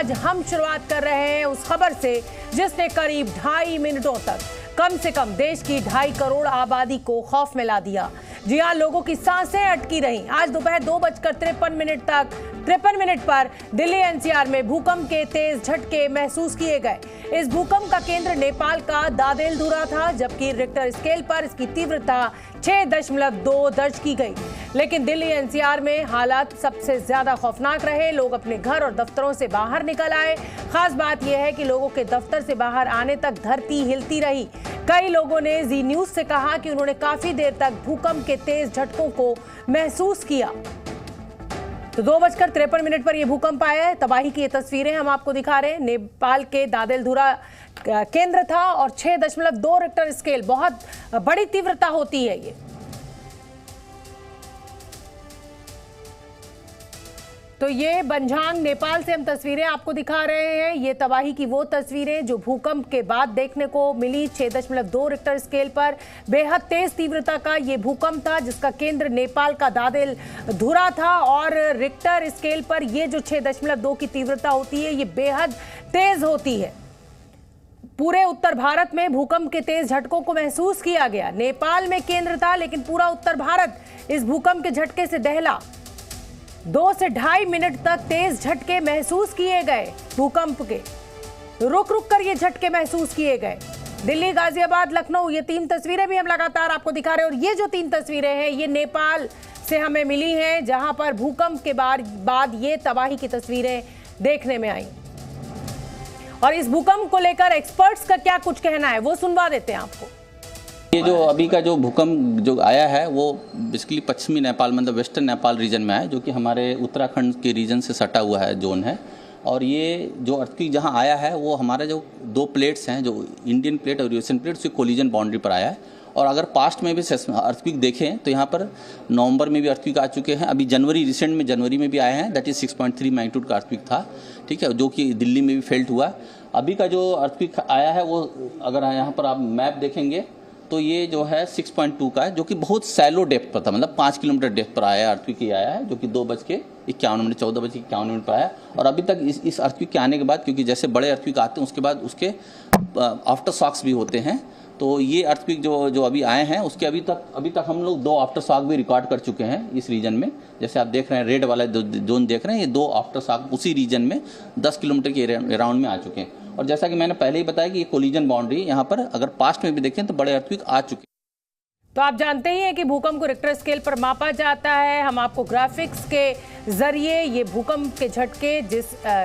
आज हम शुरुआत कर रहे हैं उस खबर से जिसने करीब 2.5 मिनटों तक कम से कम देश की 2.5 करोड़ आबादी को खौफ में ला दिया। जी हां, लोगों की सांसें अटकी रहीं। आज दोपहर 2:53 मिनट पर दिल्ली एनसीआर में भूकंप के तेज झटके महसूस किए गए। इस भूकंप का केंद्र नेपाल का दादेलधुरा था, जबकि रिक्टर स्केल पर इसकी तीव्रता 6.2 दर्ज की गई। लेकिन दिल्ली एनसीआर में हालात सबसे ज्यादा खौफनाक रहे। लोग अपने घर और दफ्तरों से बाहर निकल आए। खास बात यह है कि लोगों के दफ्तर से बाहर आने तक धरती हिलती रही। कई लोगों ने जी न्यूज से कहा कि उन्होंने काफी देर तक भूकंप के तेज झटकों को महसूस किया। तो 2:53 पर यह भूकंप आया है। तबाही की ये तस्वीरें हम आपको दिखा रहे हैं। नेपाल के दादेलधुरा केंद्र था और 6.2 रिक्टर स्केल, बहुत बड़ी तीव्रता होती है ये। तो ये बंझांग नेपाल से हम तस्वीरें आपको दिखा रहे हैं। ये तबाही की वो तस्वीरें जो भूकंप के बाद देखने को मिली। 6.2 रिक्टर स्केल पर बेहद तेज तीव्रता का ये भूकंप था, जिसका केंद्र नेपाल का दादेलधुरा था। और रिक्टर स्केल पर ये जो 6.2 की तीव्रता होती है, ये बेहद तेज होती है। पूरे उत्तर भारत में भूकंप के तेज झटकों को महसूस किया गया। नेपाल में केंद्र था, लेकिन पूरा उत्तर भारत इस भूकंप के झटके से दहला। 2 से 2.5 मिनट तक तेज झटके महसूस किए गए। भूकंप के रुक रुक कर ये झटके महसूस किए गए। दिल्ली, गाजियाबाद, लखनऊ, ये 3 तस्वीरें भी हम लगातार आपको दिखा रहे हैं। और ये जो 3 तस्वीरें हैं, ये नेपाल से हमें मिली हैं, जहां पर भूकंप के बाद ये तबाही की तस्वीरें देखने में आई। और इस भूकंप को लेकर एक्सपर्ट्स का क्या कुछ कहना है, वो सुनवा देते हैं आपको। ये जो अभी का जो भूकंप जो आया है, वो बेसिकली पश्चिमी नेपाल, मतलब वेस्टर्न नेपाल रीजन में है, जो कि हमारे उत्तराखंड के रीजन से सटा हुआ है, जोन है। और ये जो अर्थक्वेक जहाँ आया है, वो हमारे जो 2 प्लेट्स हैं, जो इंडियन प्लेट और यूएसएन प्लेट, उसकी कोलिजन बाउंड्री पर आया है। और अगर पास्ट में भी अर्थक्वेक देखें तो यहाँ पर नवंबर में भी अर्थक्वेक आ चुके हैं। अभी रिसेंट में जनवरी में भी आए हैं, दैट इज 6.3 मैग्नीट्यूड का अर्थक्वेक था, ठीक है, जो कि दिल्ली में भी फेल्ट हुआ। अभी का जो अर्थक्वेक आया है, वो अगर यहाँ पर आप मैप देखेंगे तो ये जो है 6.2 का है, जो कि बहुत सैलो डेप्थ पर था, मतलब 5 किलोमीटर डेप्थ पर आया है। अर्थक्वेक आया है, जो कि 2:51 14:51 पर आया। और अभी तक इस अर्थक्वेक के आने के बाद, क्योंकि जैसे बड़े अर्थक्वेक आते हैं उसके बाद उसके आफ्टर शॉक्स भी होते हैं, तो ये अर्थक्वेक जो अभी आए हैं, उसके अभी तक हम लोग 2 आफ्टर शॉक भी रिकॉर्ड कर चुके हैं इस रीजन में। जैसे आप देख रहे हैं, रेड वाला जोन देख रहे हैं, ये 2 आफ्टर शॉक उसी रीजन में 10 किलोमीटर के अराउंड में आ चुके हैं। और जैसा कि मैंने पहले ही बताया कि ये कोलिजन बाउंड्री यहाँ पर अगर पास्ट में भी देखें तो बड़े अर्थक्वेक आ चुके हैं। तो आप जानते ही हैं कि भूकंप को रिक्टर स्केल पर मापा जाता है। हम आपको ग्राफिक्स के जरिए ये भूकंप के झटके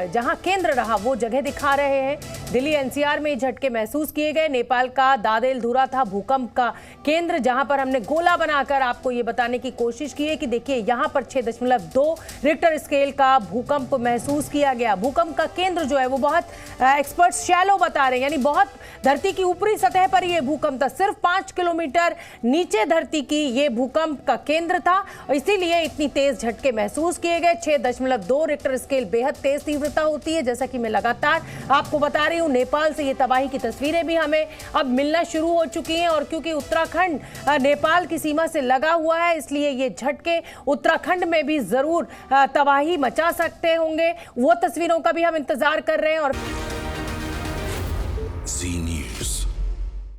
जहां केंद्र रहा वो जगह दिखा रहे हैं। दिल्ली एनसीआर में ये झटके महसूस किए गए। नेपाल का दादेलधुरा था भूकंप का केंद्र, जहां पर हमने गोला बनाकर आपको ये बताने की कोशिश की है कि देखिए यहां पर 6.2 रिक्टर स्केल का भूकंप महसूस किया गया। भूकंप का केंद्र जो है वो बहुत एक्सपर्ट्स शैलो बता रहे हैं, यानी बहुत धरती की ऊपरी सतह पर यह भूकंप था। सिर्फ 5 किलोमीटर नीचे धरती की ये भूकंप का केंद्र था, और इसीलिए इतनी तेज झटके महसूस किए गए। 6.2 रिक्टर स्केल बेहद तेज तीव्रता होती है, जैसा कि मैं लगातार आपको बता रही हूँ। नेपाल से ये तबाही की तस्वीरें भी हमें अब मिलना शुरू हो चुकी हैं। और क्योंकि उत्तराखंड नेपाल की सीमा से लगा हुआ है, इसलिए ये झटके उत्तराखंड में भी जरूर तबाही मचा सकते होंगे। वो तस्वीरों का भी हम इंतजार कर रहे हैं। और